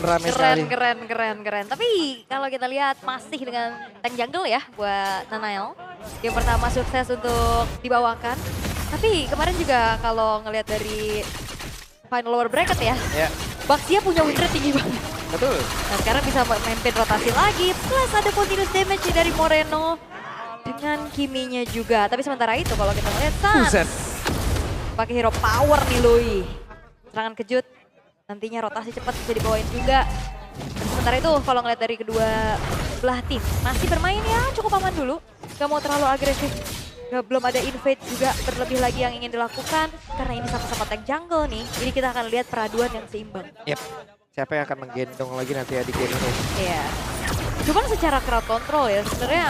rame sekali. Keren. Tapi kalau kita lihat masih dengan tank jungle ya buat Nanael. Yang pertama sukses untuk dibawakan. Tapi kemarin juga kalau ngelihat dari final lower bracket ya. Baxia punya win rate tinggi banget. Betul. Nah sekarang bisa maintain rotasi lagi. Plus ada continuous damage dari Moreno. Dengan Kiminya juga. Tapi sementara itu kalau kita ngeliat Sans. Pakai hero power nih Lui. Serangan kejut. Nantinya rotasi cepat bisa dibawain juga. Dan sementara itu kalau ngeliat dari kedua belah tim. Masih bermain ya cukup aman dulu. Gak mau terlalu agresif. Belum ada invade juga berlebih lagi yang ingin dilakukan. Karena ini sama-sama tank jungle nih. Jadi kita akan lihat peraduan yang seimbang. Yep. Siapa yang akan menggendong lagi nanti ya di game ini. Iya. Cuman secara crowd control ya sebenarnya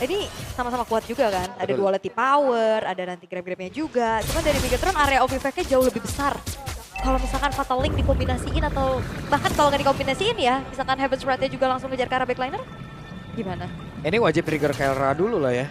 ini sama-sama kuat juga kan. Ada Betul. duality power, ada nanti grab-grabnya juga. Cuman dari Megatron area of effect-nya jauh lebih besar. Kalau misalkan Fatal Link dikombinasiin atau bahkan kalau nggak dikombinasiin ya, misalkan Heaven's Wrath-nya juga langsung ngejar ke arah backliner, gimana? Ini wajib trigger Kelra dulu lah ya.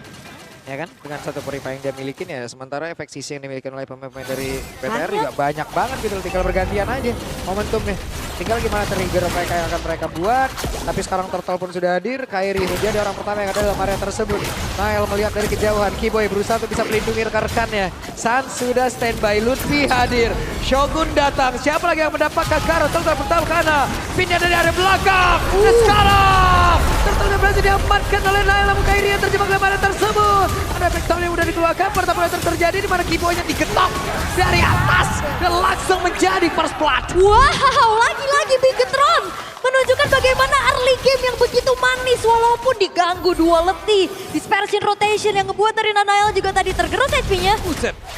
Ya kan, dengan satu purify yang dia milikin ya. Sementara efek sisi yang dimiliki oleh pemain-pemain dari BTR juga banyak banget gitu. Tinggal bergantian aja momentumnya. Tinggal gimana trigger mereka yang akan mereka buat. Tapi sekarang Turtle pun sudah hadir. Kairi menjadi orang pertama yang ada dalam area tersebut. Nael melihat dari kejauhan. Kiboy berusaha untuk bisa melindungi rekan-rekannya. Sans sudah standby. Lutfi hadir. Shogun datang. Siapa lagi yang mendapatkan Karo? Turtle pertama karena pinnya dari area belakang. Dan sekarang Turtle berhasil diamankan oleh Nael. Namun Kairi yang terjebak dalam area tersebut. Ada efek tahun yang sudah dikeluarkan. Pertama yang terjadi di mana Kiboynya digetok dari atas. Dan langsung menjadi first blood. Wow, lagi-lagi Megatron menunjukkan bagaimana early game yang begitu manis walaupun diganggu dua letih. Dispersion rotation yang ngebuat dari Nanael juga tadi tergerus HP-nya.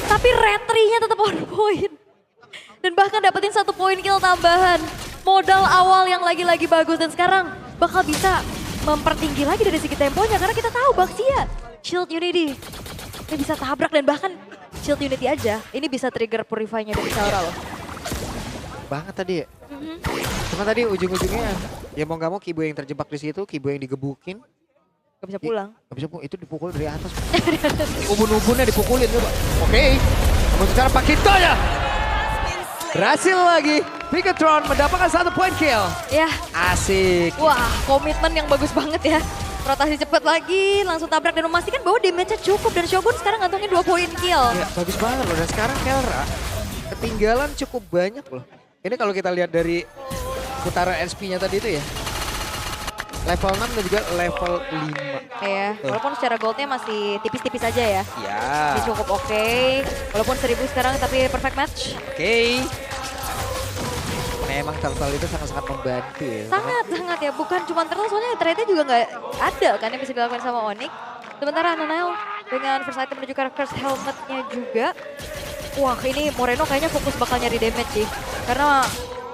Tapi retry-nya tetap on point. Dan bahkan dapetin 1 poin kill tambahan. Modal awal yang lagi-lagi bagus dan sekarang bakal bisa mempertinggi lagi dari segi temponya. Karena kita tahu Baxia, Shield Unity, ini bisa tabrak dan bahkan Shield Unity aja. Ini bisa trigger purify-nya dari Saura loh. Banget tadi ya. Cuma tadi ujung-ujungnya ya mau gak mau Kiboy yang terjebak di situ, Kiboy yang digebukin. Gak bisa pulang. Gak bisa pulang, itu dipukul dari atas. Ubun-ubunnya dipukulin coba. Oke, namun secara Pakito ya. Berhasil lagi. Megatron mendapatkan 1 point kill. Ya. Asik. Wah, komitmen yang bagus banget ya. Rotasi cepat lagi, langsung tabrak dan memastikan bahwa damage-nya cukup. Dan Shogun sekarang ngantongin 2 poin kill. Ya, bagus banget loh. Dan sekarang Kelra ketinggalan cukup banyak loh. Ini kalau kita lihat dari putaran SP-nya tadi itu ya. Level 6 dan juga level 5. Iya, walaupun secara goldnya masih tipis-tipis aja ya. Ya. Ini cukup oke. Walaupun 1000 sekarang tapi perfect match. Oke. Memang Turtle itu sangat-sangat membantu ya. Sangat ya. Bukan cuma Turtle, soalnya trade-nya juga nggak ada kan yang bisa dilakukan sama Onyx. Sementara Nanael dengan first item menuju ke curse helmet-nya juga. Wah ini Moreno kayaknya fokus bakal nyari damage sih. Karena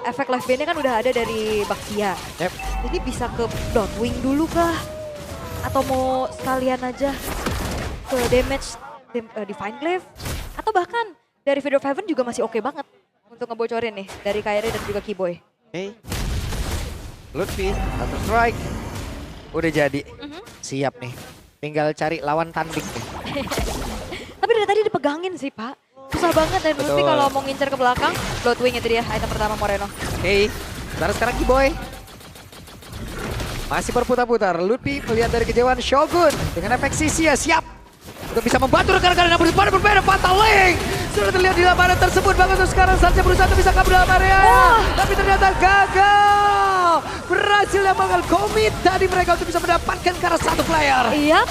efek life band-nya kan udah ada dari Baxia. Yep. Jadi bisa ke Bloodwing dulu kah? Atau mau sekalian aja ke damage Divine Glaive? Atau bahkan dari Video of Heaven juga masih oke banget untuk ngebocorin nih dari Kairi dan juga Kiboy. Oke. Lutfi, Counter Strike. Udah jadi. Siap nih. Tinggal cari lawan tanding nih. Tapi dari tadi dipegangin sih Pak. Susah banget dan Lutfi kalau mau ngincer ke belakang. Bloodwing itu dia item pertama Moreno. Oke. Sekarang Kiboy. Masih berputar-putar. Lutfi melihat dari kejauhan Shogun. Dengan efek sisi ya siap. Untuk bisa membantu rekan-rekan yang berbeda Fatal Link. Sudah terlihat di dalam area tersebut. Bahkan sekarang saja berusaha untuk bisa kabur dalam area. Tapi ternyata gagal. Berhasil yang komit tadi mereka untuk bisa mendapatkan ke arah 1 player. Iya.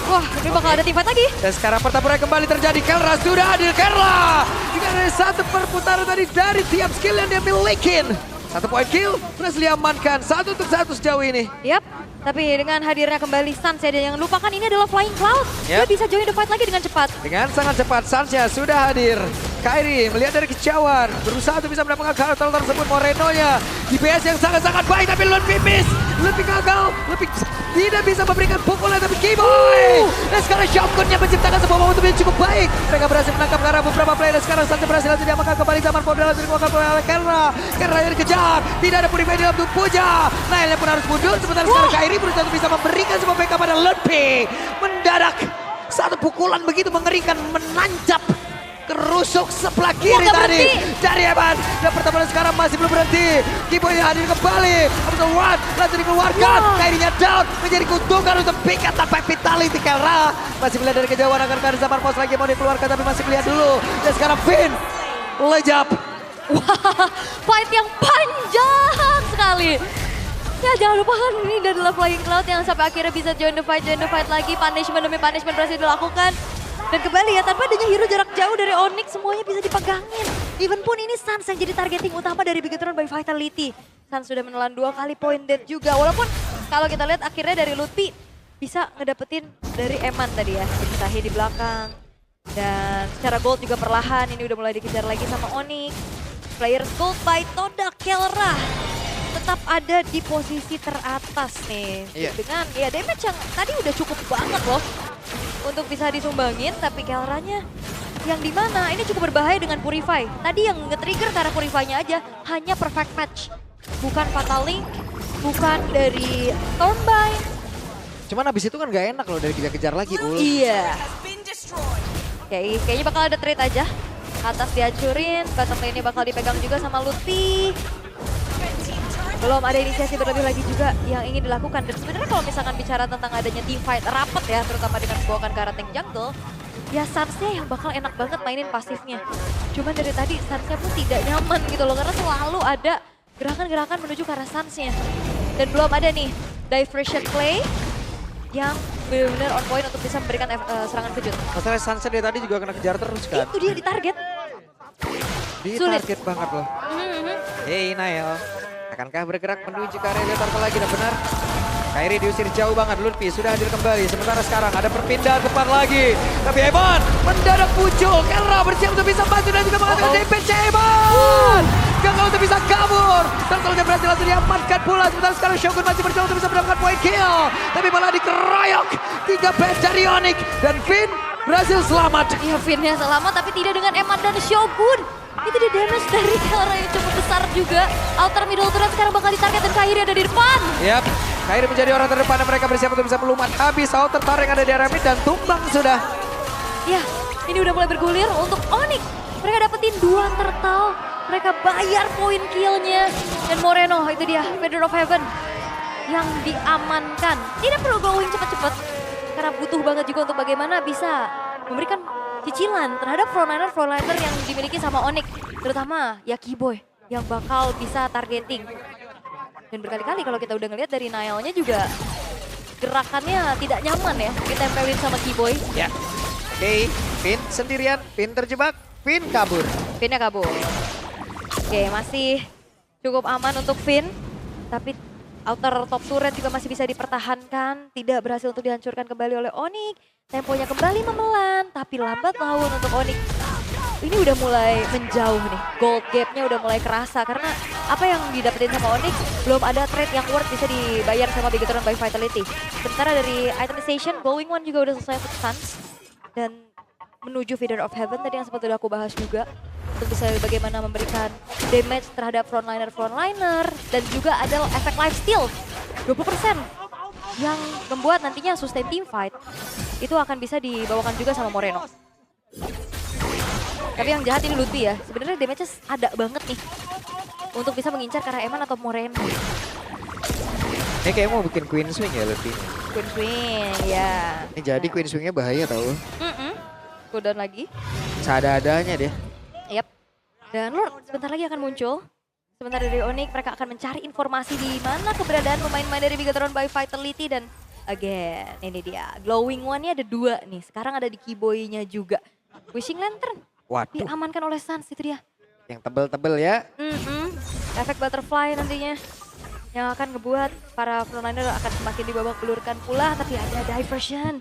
Wah, ini bakal ada teamfight lagi. Dan sekarang pertempuran kembali terjadi. Kelra sudah hadir. Kelra. Jika ada 1 perputaran tadi dari tiap skill yang dia milikin. 1 point kill. Berhasil diamankan. 1 untuk 1 sejauh ini. Yap. Tapi dengan hadirnya kembali Sans ya, dan jangan lupakan ini adalah Flying Cloud. Dia bisa join the fight lagi dengan cepat. Dengan sangat cepat Sansnya sudah hadir. Kairi melihat dari kejauhan. Berusaha untuk bisa mendapatkan karakter tersebut. Moreno-nya. DPS yang sangat-sangat baik tapi Lutfi miss. Lutfi gagal. Lutfi tidak bisa memberikan pukulan tapi Kiboy. Dan sekarang Shogun-nya menciptakan sebuah momentum yang cukup baik. Mereka berhasil menangkap ke arah beberapa player. Dan sekarang Sansnya berhasil diamankan kembali zaman modal. Langsung dikeluarkan oleh Kelra. Kelra yang dikejar. Tidak ada purify di dalam tubuh Puja. Nailnya pun harus mundur. Sementara sekarang Kairi berusaha untuk bisa memberikan sebuah backup pada Lutfi. Mendadak 1 pukulan begitu mengerikan menancap kerusuk sebelah kiri nggak tadi berhenti. dari Evan. Dan pertemuan sekarang masih belum berhenti. Kiboy hadir kembali. Episode 1 langsung dikeluarkan. Wow. Kairinya down menjadi keuntungan untuk pick up tanpa vitality. Kelra masih melihat dari kejauhan akan ada Zaman Force lagi mau dikeluarkan tapi masih melihat dulu. Dan sekarang Finn lejap. Wah, fight yang panjang sekali. Ya jangan lupa kan ini adalah Flying Cloud yang sampai akhirnya bisa join the fight lagi. Punishment demi punishment berhasil dilakukan. Dan kembali ya, tanpa adanya hero jarak jauh dari Onyx, semuanya bisa dipegangin. Even pun ini Sans yang jadi targeting utama dari Bigetron by Vitality. Sans sudah menelan 2 kali point dead juga. Walaupun kalau kita lihat akhirnya dari Lutfi bisa ngedapetin dari Eman tadi ya. Dipisahin di belakang. Dan secara gold juga perlahan, ini udah mulai dikejar lagi sama Onyx. Players gold by Toda Kelra tetap ada di posisi teratas nih. Iya. Dengan ya damage yang tadi udah cukup banget loh untuk bisa disumbangin, tapi Kelranya yang di mana ini cukup berbahaya dengan Purify. Tadi yang nge-trigger karena Purify-nya aja hanya perfect match. Bukan Fatal Link, bukan dari Stormbind. Cuman abis itu kan gak enak loh dari kejar-kejar lagi. Iya. Kayaknya bakal ada trade aja. Atas dihancurin, bottom lane-nya bakal dipegang juga sama Lutfi. Belum ada inisiasi berlebih lagi juga yang ingin dilakukan. Dan sebenarnya kalau misalkan bicara tentang adanya team fight rapat ya, terutama dengan membawakan ke arah tank jungle, ya Sansnya yang bakal enak banget mainin pasifnya. Cuman dari tadi Sansnya pun tidak nyaman gitu loh, karena selalu ada gerakan-gerakan menuju ke arah Sansnya. Dan belum ada nih diversion play yang benar-benar on point untuk bisa memberikan serangan kejut. Masalah Sunset dari tadi juga kena kejar terus kan. Itu dia di target. Di Sulit. target banget loh. Mhm. Hey Nael, akankah bergerak menuju ke area Leopard lagi? Dan benar, Kairi diusir jauh banget. Lutfi sudah hadir kembali. Sementara sekarang ada perpindahan depan lagi. Tapi Evan mendadak muncul. Kelra bersiap untuk bisa maju dan juga mengatakan DPC Evan. Gagal untuk bisa kabur. Dan kalau dia berhasil langsung diamankan pula. Sementara sekarang Shogun masih berjuang untuk bisa mendapatkan point kill. Tapi malah dikeroyok. 3 band dari Onyx. Dan Finn berhasil selamat. Ya Finn-nya selamat tapi tidak dengan Eman dan Shogun. Itu di damage dari Kelra yang cukup besar juga. Outer middle turret sekarang bakal ditarget dan Kairi ada di depan. Yap, Kairi menjadi orang terdepan dan mereka bersiap untuk bisa melumat habis. Outer Tower yang ada di area mid dan tumbang sudah. Ya, ini udah mulai bergulir untuk Onyx. Mereka dapetin 2 turtle. Mereka bayar poin killnya. Dan Moreno, itu dia, Feather of Heaven. Yang diamankan. Tidak perlu glowing cepet-cepet. Karena butuh banget juga untuk bagaimana bisa memberikan cicilan terhadap frontliner yang dimiliki sama Onyx. Terutama ya Kiboy yang bakal bisa targeting. Dan berkali-kali kalau kita udah ngeliat dari Nailnya juga gerakannya tidak nyaman ya ditempelin sama Kiboy. Ya, oke, Finn sendirian, Finn terjebak, Finn kabur. Finnnya kabur. Oke, masih cukup aman untuk Finn. Tapi outer top turret juga masih bisa dipertahankan. Tidak berhasil untuk dihancurkan kembali oleh Onyx. Temponya kembali memelan, tapi lambat laun untuk Onyx. Ini udah mulai menjauh nih. Gold gap-nya udah mulai kerasa. Karena apa yang didapetin sama Onyx, belum ada trade yang worth bisa dibayar sama Bigetron by Vitality. Sementara dari itemization, Glowing One juga udah selesai untuk Suns. Dan menuju Feather of Heaven tadi yang sempat udah aku bahas juga. Untuk bisa bagaimana memberikan damage terhadap frontliner. Dan juga ada efek lifesteal 20%. Yang membuat nantinya sustain team fight. Itu akan bisa dibawakan juga sama Moreno. Tapi yang jahat ini Lutfi ya. Sebenarnya damage-nya ada banget nih. Untuk bisa mengincar ke arah Eman atau Moreno. Ini kayak mau bikin Queen Swing ya Lutfi. Queen Swing, ya. Ini jadi Queen Swingnya bahaya tau. Cooldown lagi. Seada-adanya dia. Yap. Dan Lord sebentar lagi akan muncul. Sebentar dari Onyx mereka akan mencari informasi di mana keberadaan pemain-pemain dari Bigetron by Vitality. Dan again, ini dia. Glowing One-nya ada 2 nih. Sekarang ada di Kiboy-nya juga. Wishing Lantern Waduh, diamankan oleh Suns, itu dia. yang tebel-tebel ya. Efek butterfly nantinya. Yang akan ngebuat para frontliner akan semakin dibabak belurkan pula. Tapi ada diversion.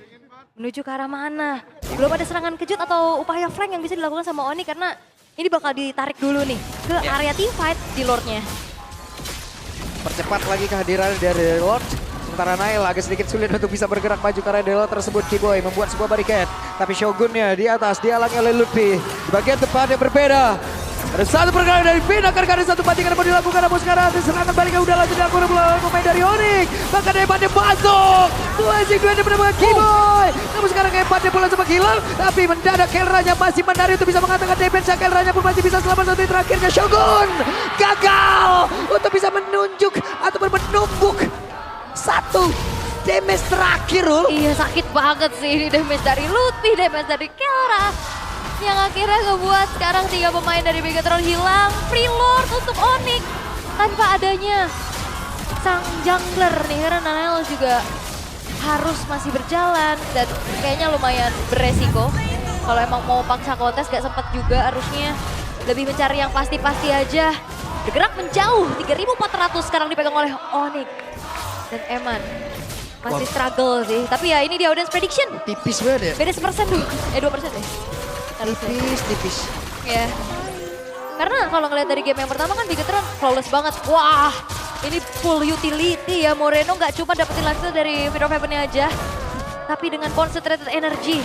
Menuju ke arah mana? Belum ada serangan kejut atau upaya flank yang bisa dilakukan sama Onyx. Karena ini bakal ditarik dulu nih ke area team fight di Lordnya. Percepat lagi kehadiran dari Lord. Sementara Nail agak sedikit sulit untuk bisa bergerak maju ke area Lord tersebut. Kiboy membuat sebuah barricade. Tapi Shogunnya di atas dihalangi oleh Lutfi. Di bagian depan yang berbeda. Ada satu pergerakan dari Vin, akan ada satu bandingan yang mau dilakukan, namun sekarang ada serangan balik yang udah langsung dilakukan oleh pemain dari Onyx. Bahkan Emannya masuk, Blazing Duel yang benar-benar Keyboy. Namun sekarang Emannya pula sama hilang, tapi mendadak Kelranya masih menarik untuk bisa mengatakan damage. Kelranya pun masih bisa selamat satu terakhirnya. Shogun gagal untuk bisa menunjuk ataupun menumbuk satu damage terakhir, Ul. Iya, sakit banget sih ini damage dari Lutfi, damage dari Kelra. Yang akhirnya ngebuat sekarang 3 pemain dari Bigetron hilang. Free Lord untuk Onyx tanpa adanya sang jungler nih, karena Nanael juga harus masih berjalan dan kayaknya lumayan beresiko. Kalau emang mau paksa kontes gak sempet juga harusnya. Lebih mencari yang pasti-pasti aja. Bergerak menjauh, 3.400 sekarang dipegang oleh Onyx. Dan Eman masih struggle sih. Tapi ya ini dia audience prediction. Tipis banget ya. Beda 1% tuh. 2% deh. Tipis. Ya. Karena kalau ngeliat dari game yang pertama kan Bigetron flawless banget. Wah, ini full utility ya. Moreno nggak cuma dapetin lifesteal dari Fear of Heaven-nya aja. Tapi dengan concentrated energy.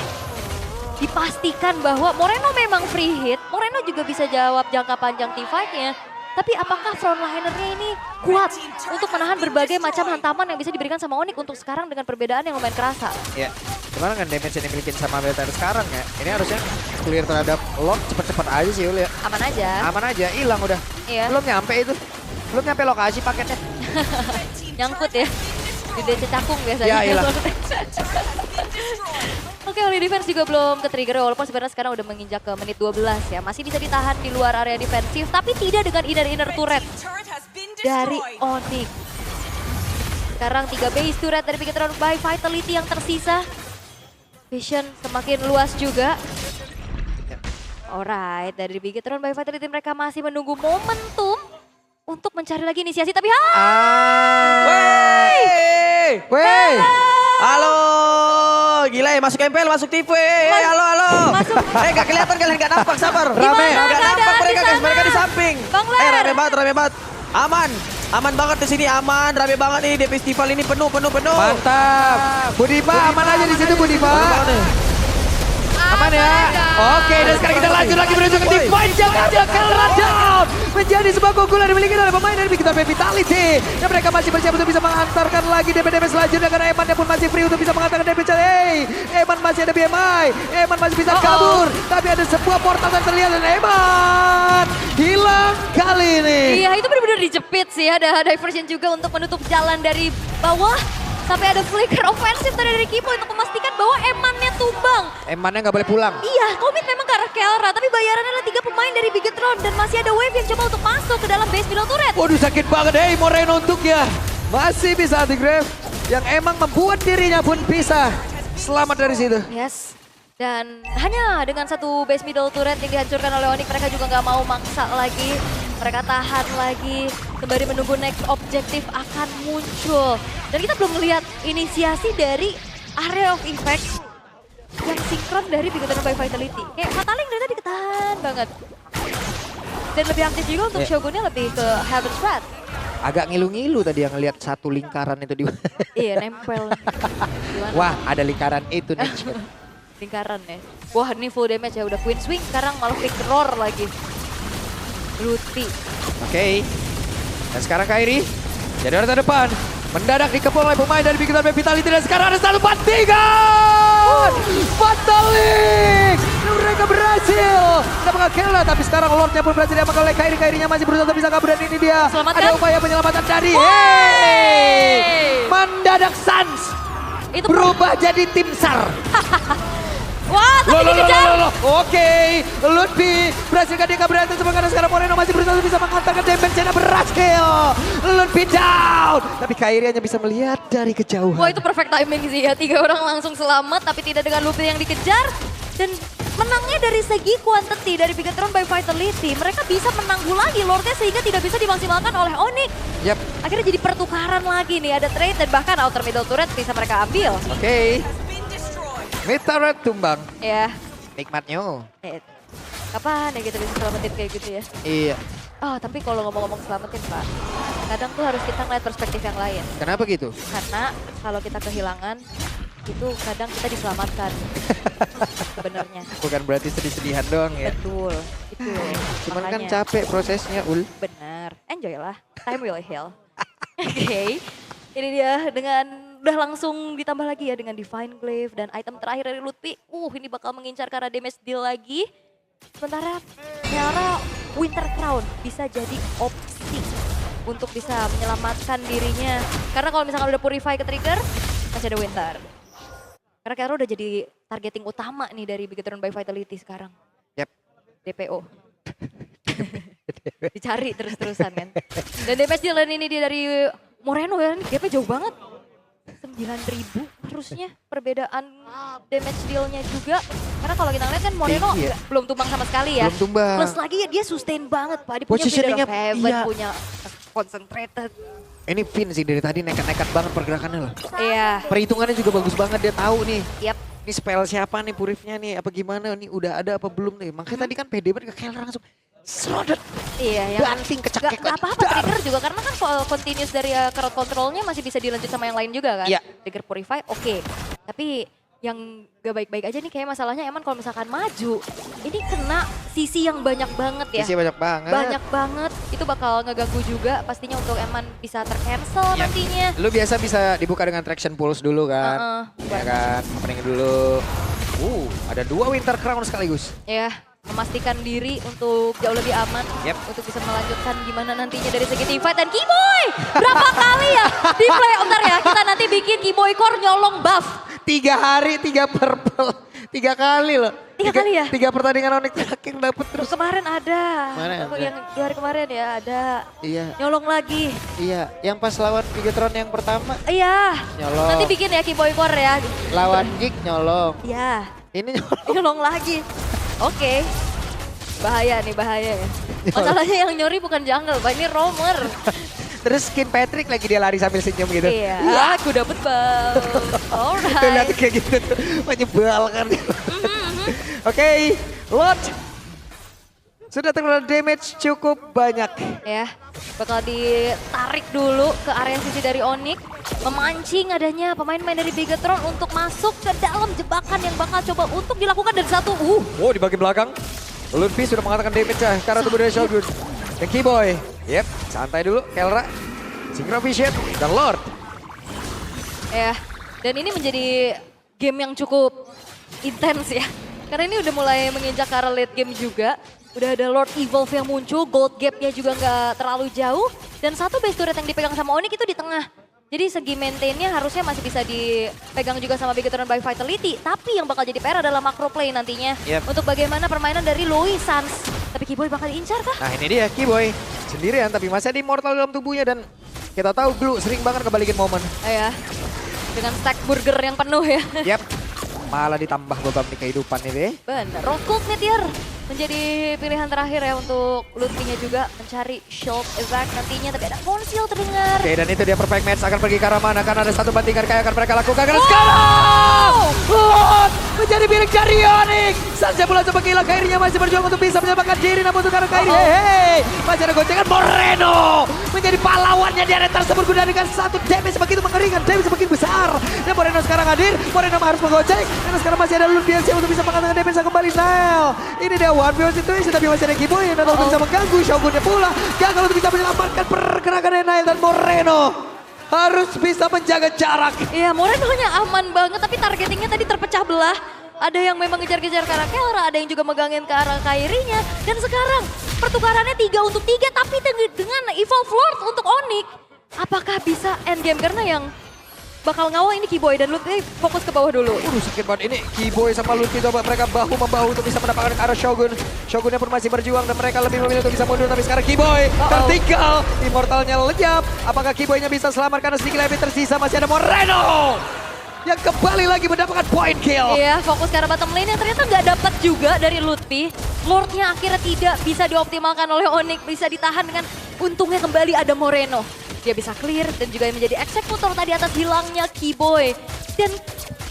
Dipastikan bahwa Moreno memang free hit. Moreno juga bisa jawab jangka panjang teamfight-nya. Tapi apakah frontlinernya ini kuat untuk menahan berbagai macam hantaman yang bisa diberikan sama Onyx untuk sekarang dengan perbedaan yang lumayan kerasa? Ya, gimana kan damage yang dimiliki sama Militer sekarang ya. Ini harusnya clear terhadap Lord cepet-cepet aja sih Ul ya. Aman aja. Aman aja, hilang udah. Iya. Belum nyampe itu. Belum nyampe lokasi paketnya. Nyangkut ya. Di DC cakung biasanya. Ya, hilang. Oke, Oli Defense juga belum ke-trigger walaupun sebenarnya sekarang udah menginjak ke menit 12 ya. Masih bisa ditahan di luar area defensif tapi tidak dengan inner turret dari Onyx. Sekarang 3 base turret dari Bigetron by Vitality yang tersisa. Vision semakin luas juga. Alright, dari Bigetron by Vitality mereka masih menunggu momentum untuk mencari lagi inisiasi tapi Wey! Halo, gila ya masuk MPL, masuk TV. Halo. Masuk. Gak kelihatan kalian, gak nampak, sabar. Gimana Gak nampak keadaan mereka di guys, sana? mereka di samping. Bang Ler. Rame banget. Aman banget di sini, aman, rame banget nih di festival ini penuh. Mantap. Budipa aman aja di situ Budipa. Aman ya. Oke, dan sekarang kita lanjut lagi menuju ke tim fight yang ada Kelra down. Menjadi sebuah keunggulan dimiliki oleh pemain dari Bigetron Vitality. Dan mereka masih bersiap untuk bisa mengantarkan lagi DP selanjutnya karena Eman pun masih free untuk bisa mengantarkan DP. Eman masih ada BMI. Eman masih bisa kabur. Tapi ada sebuah portal yang terlihat dan Eman hilang kali ini. Iya, itu benar-benar dijepit sih. Ada diversion juga untuk menutup jalan dari bawah. Sampai ada flicker ofensif tadi dari Kipo untuk memastikan bahwa Emannya tumbang. Emannya nggak boleh pulang. Iya, komit memang ke arah Kelra, tapi bayarannya adalah 3 pemain dari Bigetron. Dan masih ada Wave yang coba untuk masuk ke dalam base middle turret. Waduh sakit banget Moreno untuk ya. Masih bisa anti-grave. Yang emang membuat dirinya pun bisa selamat dari situ. Yes. Dan hanya dengan satu base middle turret yang dihancurkan oleh Onyx, mereka juga nggak mau maksa lagi. Mereka tahan lagi, sembari menunggu next objektif akan muncul. Dan kita belum melihat inisiasi dari area of effect yang sinkron dari Bigetron by Vitality. Kayak Fataling dari tadi ketahan banget. Dan lebih aktif juga untuk Shogunnya lebih ke Heaven's Wrath. Agak ngilu-ngilu tadi yang ngelihat satu lingkaran itu di. Iya, nempel. Gimana? Wah, ada lingkaran itu nih. Lingkaran ya. Wah, ini full damage ya. Udah Queen Swing, sekarang malah Quick Roar lagi. Lutfi. Oke. Dan sekarang Kairi. Jadi orang depan. Mendadak dikepung oleh pemain dari Bigetron Vitality. Dan sekarang ada satu bandingan. Fatalik. Mereka berhasil. Mendapatkan Kelra. Tapi sekarang Lordnya pun berhasil diamankan oleh Kairi. Kairinya masih berusaha untuk bisa kabur. Dan ini dia. Selamatkan. Ada upaya penyelamatan dari. Mendadak Sans. Itu Berubah jadi tim SAR. Wah, tapi dikejar. Oke, Lutfi berhasil dia kabur dari semangat. Sekarang Moreno masih berusaha untuk bisa menghantarkan damage-nya berhasil. Lutfi down. Tapi Kairi hanya bisa melihat dari kejauhan. Wah, itu perfect timing sih ya. 3 orang langsung selamat, tapi tidak dengan Lutfi yang dikejar. Dan menangnya dari segi quantity dari Bigetron by Vitality. Mereka bisa menangguh lagi Lordnya sehingga tidak bisa dimaksimalkan oleh Onyx. Yap. Akhirnya jadi pertukaran lagi nih. Ada trade dan bahkan outer middle turret bisa mereka ambil. Oke. Mid turret tumbang. Ya. Nikmatnya. Kapan ya kita bisa selamatin kayak gitu ya? Iya. Oh, tapi kalau ngomong-ngomong selamatin Pak, kadang tuh harus kita ngeliat perspektif yang lain. Kenapa gitu? Karena kalau kita kehilangan, itu kadang kita diselamatkan. Sebenarnya. Bukan berarti sedih-sedihan doang ya. Betul. Itu loh. Cuman kan Makanya. capek prosesnya, Ul. Benar. Enjoy lah. Time will heal. Oke. Ini dia dengan udah langsung ditambah lagi ya dengan Divine Glaive dan item terakhir dari Lutfi. Ini bakal mengincar karena damage deal lagi. Sementara Kiara Winter Crown bisa jadi opsi untuk bisa menyelamatkan dirinya. Karena kalau misalkan udah Purify ke trigger, masih ada Winter. Karena Kiara udah jadi targeting utama nih dari Bigetron by Vitality sekarang. Yap. DPO. Dicari terus-terusan kan. Dan damage deal ini dia dari Moreno ya, gapnya jauh banget. 9.000 harusnya perbedaan damage dealnya juga. Karena kalau kita lihat kan Moreno Tinggi ya. belum tumbang sama sekali ya. Belum tumbang. Plus lagi ya dia sustain banget Pak. Dia punya Positioningnya, Feather of Heaven, iya. punya concentrated. Ini Vin sih dari tadi nekat-nekat banget pergerakannya loh. Iya, Perhitungannya juga bagus banget, dia tahu nih. yap. Ini spell siapa nih purifnya nih, apa gimana nih, udah ada apa belum nih. Makanya tadi kan pede banget ke Keller langsung serodot. Iya, yang Banting kecekek. Gak apa-apa trigger juga karena kan soal continuous dari crowd controlnya masih bisa dilanjut sama yang lain juga kan. Iya. Trigger Purify oke. Tapi yang gak baik-baik aja nih kayak masalahnya Eman kalau misalkan maju. Ini kena sisi yang banyak banget ya. Sisi banyak banget. Banyak banget. Itu bakal ngeganggu juga pastinya untuk Eman bisa tercancel Iya. nantinya. Lu biasa bisa dibuka dengan traction pulse dulu kan. Ya kan, opening dulu. Ada 2 Winter Crown sekaligus. Ya, memastikan diri untuk jauh lebih aman. Yep. Untuk bisa melanjutkan gimana nantinya dari segi teamfight. Dan Keyboy, berapa kali ya di play, bentar ya, kita nanti bikin Keyboy Core nyolong buff. 3 hari, 3 purple. 3 kali loh. 3 kali ya? 3 pertandingan Onyx terakhir dapet terus. Kemarin ada. Kemarin ada. Yang 2 hari kemarin ya ada. Iya, Nyolong lagi. iya. Yang pas lawan Bigetron yang pertama Iya. nyolong. Nanti bikin ya Keyboy Core ya. Lawan Geek nyolong. Iya. Ini nyolong. Nyolong lagi. Oke. Bahaya nih, bahaya ya. Masalahnya yang nyuri bukan jungle, Pak. Ini roamer. Terus skin Patrick lagi dia lari sambil senyum gitu. Iya, aku dapet bal. Tuh lihat Alright. kayak gitu tuh, menyebalkan. Oke, Lord. Sudah terkena damage cukup banyak. Ya, bakal ditarik dulu ke area sisi dari Onyx. Memancing adanya pemain-pemain dari Bigetron untuk masuk ke dalam jebakan yang bakal coba untuk dilakukan dari satu. Oh, di bagian belakang. Lutfi sudah mengatakan damage ya karena tubuh dari Shogun. Dan Keyboy. Yep, santai dulu. Kelra, Synchro Vision, dan Lord. Ya, dan ini menjadi game yang cukup intens ya. Karena ini udah mulai menginjak ke arah late game juga. Udah ada Lord Evolve yang muncul, gold gap-nya juga nggak terlalu jauh. Dan satu base turret yang dipegang sama Onyx itu di tengah. Jadi segi maintain-nya harusnya masih bisa dipegang juga sama Bigetron by Vitality. Tapi yang bakal jadi PR adalah macro play nantinya. Yep. Untuk bagaimana permainan dari Louis Sans. Tapi Keyboy bakal diincar kah? Nah ini dia Keyboy. Sendirian tapi masih ada immortal dalam tubuhnya dan kita tahu Glue sering banget kebalikin momen. Ya, dengan stack burger yang penuh ya. Yap, malah ditambah beban di kehidupan ini deh. Benar. Rose Gold Meteor menjadi pilihan terakhir ya untuk Lutfi-nya juga mencari shield effect nantinya. Tapi ada konsil terdengar. Oke dan itu dia perfect match akan pergi ke arah mana karena ada satu bandingan kayak akan mereka lakukan karena sekarang Lord menjadi milik dari Onyx. Saja bola coba gila Kairinya masih berjuang untuk bisa menyelamatkan diri namun untuk karena Kairi hei masih ada goncengan Moreno menjadi pahlawannya di area tersebut guna dengan satu damage begitu mengerikan, damage semakin besar dan Moreno sekarang hadir, Moreno harus menggocek karena sekarang masih ada Lupiansi untuk bisa mengatakan damage kembali. Nile ini dia one v one situation tapi masih ada Keyboy dan untuk bisa mengganggu Shogunnya pula gagal untuk bisa menyelamatkan pergerakan Nile dan Moreno harus bisa menjaga jarak. Iya, Moreno-nya aman banget tapi targetingnya tadi terpecah belah. Ada yang memang ngejar-ngejar ke arah Kelra, ada yang juga megangin ke arah Kairinya. Dan sekarang pertukarannya 3 untuk 3 tapi dengan Evolve Lord untuk Onyx. Apakah bisa endgame? Karena yang bakal ngawal ini Keyboy dan Lutfi fokus ke bawah dulu. Sakit banget ini Keyboy sama Lutfi coba mereka bahu-membahu untuk bisa mendapatkan ke arah Shogun. Shogunnya pun masih berjuang dan mereka lebih memilih untuk bisa mundur tapi sekarang Keyboy tertinggal. Immortalnya lenyap. Apakah Keyboynya bisa selamat karena sedikit lebih tersisa masih ada Moreno yang kembali lagi mendapatkan point kill. Iya, fokus ke arah bottom lane yang ternyata nggak dapat juga dari Lutfi. Lordnya akhirnya tidak bisa dioptimalkan oleh Onyx, bisa ditahan dengan untungnya kembali ada Moreno. Dia bisa clear dan juga menjadi eksekutor tadi atas hilangnya Keyboy. Dan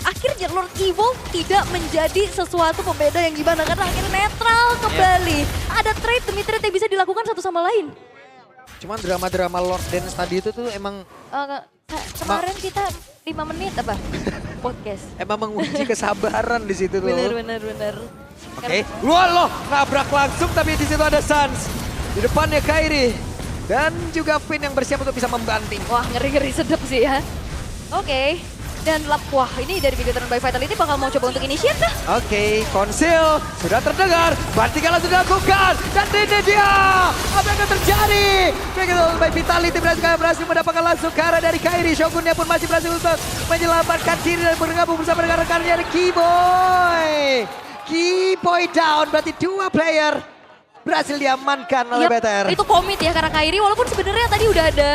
akhirnya Lord Evil tidak menjadi sesuatu pembeda yang gimana karena akhirnya netral kembali. Ada trade demi trade yang bisa dilakukan satu sama lain. Cuman drama-drama Lord Dance tadi itu tuh emang Kemarin kita 5 menit apa? podcast. Emang menguji kesabaran di situ tuh. Bener. Oke, wah loh, nabrak langsung tapi di situ ada Sans. Di depannya Kairi. Dan juga Finn yang bersiap untuk bisa membanting. Wah, ngeri-ngeri sedap sih ya. Oke. Dan wah ini dari Bigetron by Vitality bakal mau coba untuk initiate dah. Oke, konsil sudah terdengar. Bantingan langsung dilakukan. Dan ini dia. Apa yang akan terjadi? Bigetron by Vitality berhasil mendapatkan langsung ke arah dari Kairi. Shogunnya pun masih berhasil untuk menyelamatkan diri dan bergabung bersama dengan rekannya dari Keyboy. Keyboy down, berarti 2 player berhasil diamankan oleh Yap, BTR. itu komit ya karena Kairi walaupun sebenarnya tadi udah ada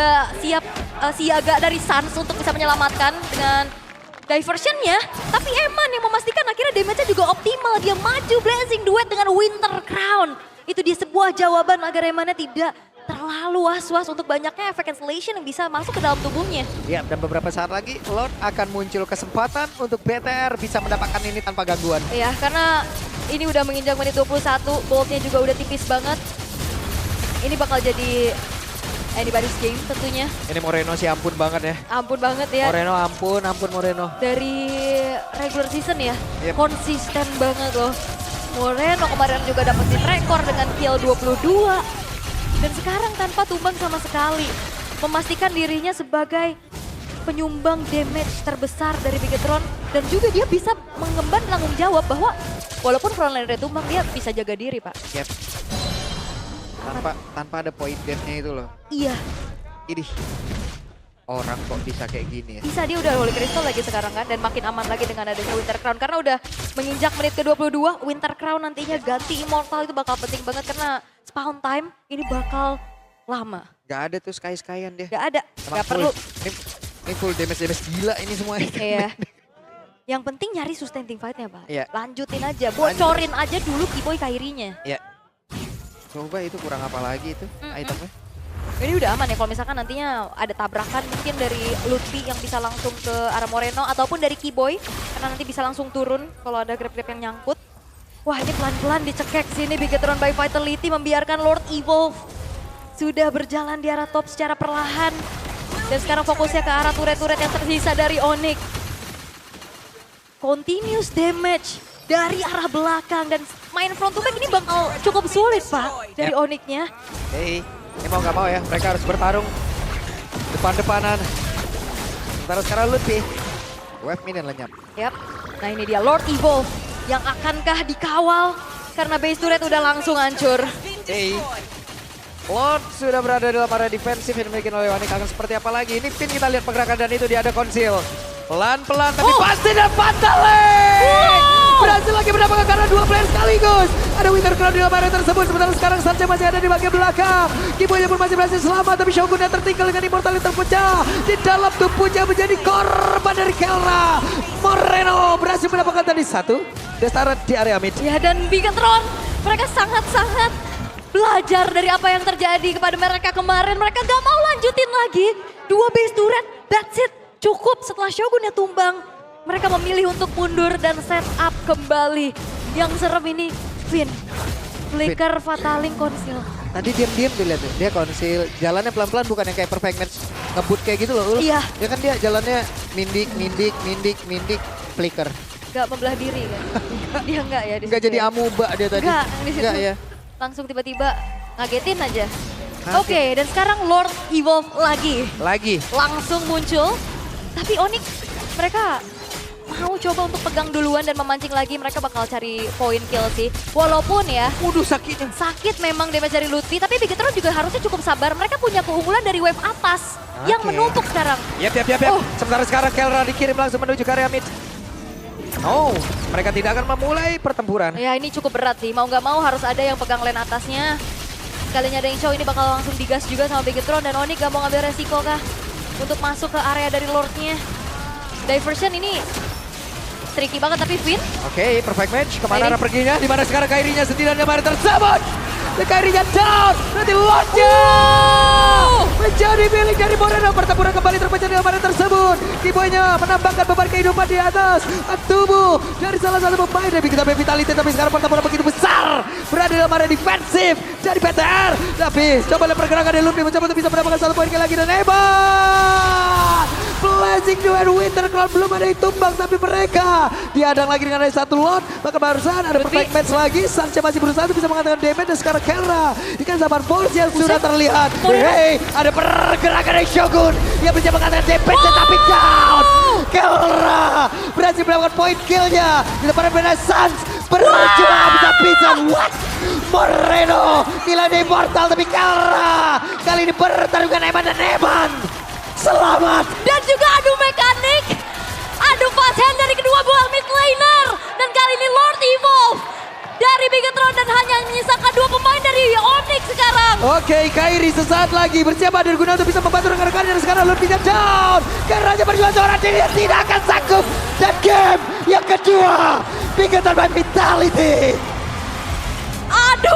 siaga dari Sans untuk bisa menyelamatkan dengan diversionnya. Tapi Eman yang memastikan akhirnya damage-nya juga optimal. Dia maju Blazing duet dengan Winter Crown. Itu dia sebuah jawaban agar Emannya tidak terlalu was-was untuk banyaknya efek cancellation yang bisa masuk ke dalam tubuhnya. Ya, dan beberapa saat lagi Lord akan muncul kesempatan untuk BTR bisa mendapatkan ini tanpa gangguan. Ya, karena ini udah menginjak menit 21, boldnya juga udah tipis banget. Ini bakal jadi anybody's game tentunya. Ini Moreno sih ampun banget ya. Ampun banget ya. Moreno ampun Moreno. Dari regular season ya, Yep. konsisten banget loh. Moreno kemarin juga dapetin rekor dengan kill 22. Dan sekarang tanpa tumbang sama sekali. Memastikan dirinya sebagai penyumbang damage terbesar dari Bigetron. Dan juga dia bisa mengemban tanggung jawab bahwa walaupun frontline tumbang dia bisa jaga diri Pak. Yep. Tanpa ada point death-nya itu loh. Iya, Idih. Orang kok bisa kayak gini ya. bisa dia udah Holy Crystal lagi sekarang kan. Dan makin aman lagi dengan adanya Winter Crown. Karena udah menginjak menit ke-22. Winter Crown nantinya ganti Immortal itu bakal penting banget. Karena spawn time ini bakal lama. Gak ada tuh sky-skyan dia. Gak ada, Emang gak full. perlu. Ini full damage gila ini semua. Iya. Yang penting nyari sustaining fight-nya Pak. Iya. Lanjutin aja, bocorin aja dulu Keyboy Kairinya. Ya. Coba itu kurang apa lagi itu itemnya. Ini udah aman ya kalau misalkan nantinya ada tabrakan mungkin dari Lutfi yang bisa langsung ke arah Moreno ataupun dari Keyboy. Karena nanti bisa langsung turun kalau ada grab-grab yang nyangkut. Wah ini pelan-pelan dicekek sini Bigetron by Vitality membiarkan Lord Evolve. Sudah berjalan di arah top secara perlahan. Dan sekarang fokusnya ke arah turret-turret yang tersisa dari Onyx. Continuous damage dari arah belakang dan main front to back ini bakal cukup sulit Pak dari Onyx-nya. Hey, ini mau gak mau ya, mereka harus bertarung depan-depanan. Sementara sekarang Lutfi, wave minion lenyap. Yap, nah ini dia Lord Evolve yang akankah dikawal karena base turret udah langsung hancur. Hey, Lord sudah berada dalam area defensif yang dimiliki oleh Onyx. Akan seperti apa lagi? Ini Finn kita lihat pergerakan dan itu dia ada konsil. Pelan-pelan tapi pasti dan Fatalik! Berhasil lagi mendapatkan karena 2 player sekaligus. Ada Winter Crown di dalam area tersebut. Sementara sekarang Sanche masih ada di bagian belakang. Keyboy pun masih berhasil selamat. Tapi Shogunnya tertinggal dengan Immortal yang terpecah. Di dalam tubuhnya menjadi korban dari Kelra. Moreno berhasil mendapatkan tadi 1. Destara di area mid. Ya dan Bigetron mereka sangat-sangat belajar dari apa yang terjadi kepada mereka kemarin. Mereka gak mau lanjutin lagi. 2 base turret, that's it. Cukup setelah Shogunnya tumbang. Mereka memilih untuk mundur dan set up kembali. Yang serem ini Finn. Flicker Fataling konsil. Tadi diam-diam tuh lihat tuh. Dia konsil. Jalannya pelan-pelan bukan yang kayak perfect match. Ngebut kayak gitu loh. Iya. Ya kan dia jalannya mindik, flicker. Gak membelah diri kan. Dia enggak ya. Enggak jadi amuba dia tadi. Enggak di situ. Enggak ya. Langsung tiba-tiba ngagetin aja. Kaget. Oke, dan sekarang Lord Evolve lagi. Langsung muncul. Tapi Onyx mereka mau coba untuk pegang duluan dan memancing lagi. Mereka bakal cari point kill sih. Walaupun ya, Waduh sakitnya. sakit memang damage dari Lutfi. Tapi Bigetron juga harusnya cukup sabar. Mereka punya keunggulan dari wave atas. Yang Oke. menumpuk sekarang. Yap. Oh. Sementara sekarang Kelra dikirim langsung menuju ke area mid. Oh, mereka tidak akan memulai pertempuran. Ya ini cukup berat sih. Mau nggak mau harus ada yang pegang lane atasnya. Sekalinya ada yang show ini bakal langsung digas juga sama Bigetron. Dan Onyx gak mau ngambil resiko kah? Untuk masuk ke area dari Lordnya. Diversion ini tricky banget tapi Finn. Oke, perfect match. Kemana Ini. arah perginya? Di mana sekarang Kairinya sendirian di area tersebut? Dan Kairinya down. Nanti Lordnya menjadi milik dari Moreno. Pertempuran kembali terpecah di area tersebut. Keyboynya menambahkan beban kehidupan di atas tubuh dari salah satu pemain dari kita Vitality. Tapi sekarang pertempuran begitu besar. Berada dalam area defensif dari BTR. Tapi coba lihat pergerakan dari Lutfi mencoba untuk bisa mendapatkan 1 poin lagi dan hebat. Blazing Rising Duel Winter Crown belum ada yang tumbang, tapi mereka dihadang lagi dengan ada satu lot. Maka barusan ada perfect match lagi. Sanche masih berusaha untuk bisa mengatakan damage dan sekarang Kelra ikan zaman Force yang sudah terlihat. Hey, ada pergerakan dari Shogun yang bisa mengatakan damage tapi down. Kelra berhasil melakukan point killnya di depan Renaissance. Berjuang habis-habisan. What? Moreno nilai immortal tapi Kelra kali ini bertarungan Eman dan Eman. Selamat. Dan juga adu mekanik, adu fast hand dari kedua buah mid laner. Dan kali ini Lord Evolve dari Bigetron dan hanya menyisakan 2 pemain dari Onyx sekarang. Oke, Kairi sesaat lagi bersiap hadir guna untuk bisa membantu rekan-rekannya dan sekarang Lord bisa down. Karena Raja berjuang seorang diri dia tidak akan sanggup. Dan game yang kedua, Bigetron by Vitality. Aduh.